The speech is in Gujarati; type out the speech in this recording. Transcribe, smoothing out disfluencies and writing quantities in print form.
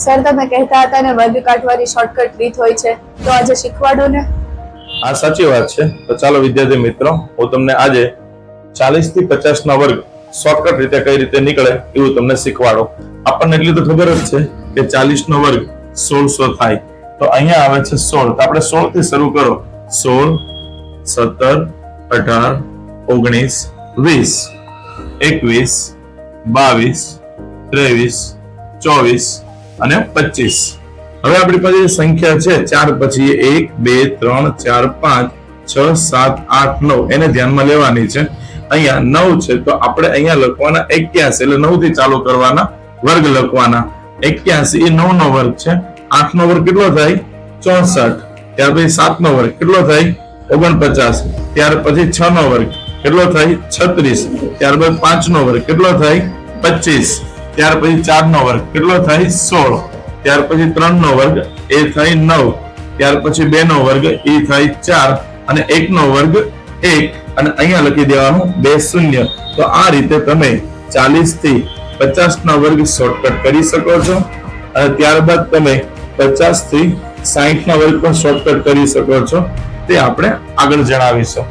સર તમે કહેતા હતા ને વર્ગ કાઢવાની શોર્ટકટ રીત હોય છે, તો આજે શીખવાડો ને. આ સાચી વાત છે. તો ચાલો વિદ્યાર્થી મિત્રો, હું તમને આજે 40 થી 50 ના વર્ગ શોર્ટકટ રીતે કઈ રીતે નીકળે એવું તમને શીખવાડો. આપણને એટલી તો ખબર જ છે કે 40 નો વર્ગ 1600 થાય. તો અહીંયા આવે છે 16, તો આપણે 16 થી શરૂ કરો. 16, 17, 18, 19, 20, 21, 22, 23, 24 અને 25. હવે આપણી પાસે સંખ્યા છે 4 પછી 1 2 3 4 5 6 7 8 9 એને ધ્યાનમાં લેવાની છે. અહીંયા 9 છે તો આપણે અહીંયા લખવાના 81, એટલે 9 થી ચાલુ કરવાના, વર્ગ લખવાના. 81 એ 9 નો વર્ગ છે. 8 નો વર્ગ કેટલો થાય? 64. ત્યાર પછી 7 નો વર્ગ કેટલો થાય? 49. ત્યાર પછી 6 નો વર્ગ કેટલો થાય? 36. ત્યારબાદ 5 નો વર્ગ કેટલો થાય? 25. ત્યાર પછી 4 નો વર્ગ કેટલો થાય? 16. ત્યાર પછી 3 નો વર્ગ એ થાય 9. ત્યાર પછી 2 નો વર્ગ એ થાય 4 અને 1 નો વર્ગ 1 અને અહીંયા લખી દેવાનું 2 શૂન્ય. તો આ રીતે તમે 40 થી 50 ના વર્ગ શોર્ટકટ કરી શકો છો અને ત્યારબાદ તમે 50 થી 60 ના વર્ગ પણ શોર્ટકટ કરી શકો છો. તે આપણે આગળ જણાવીશું.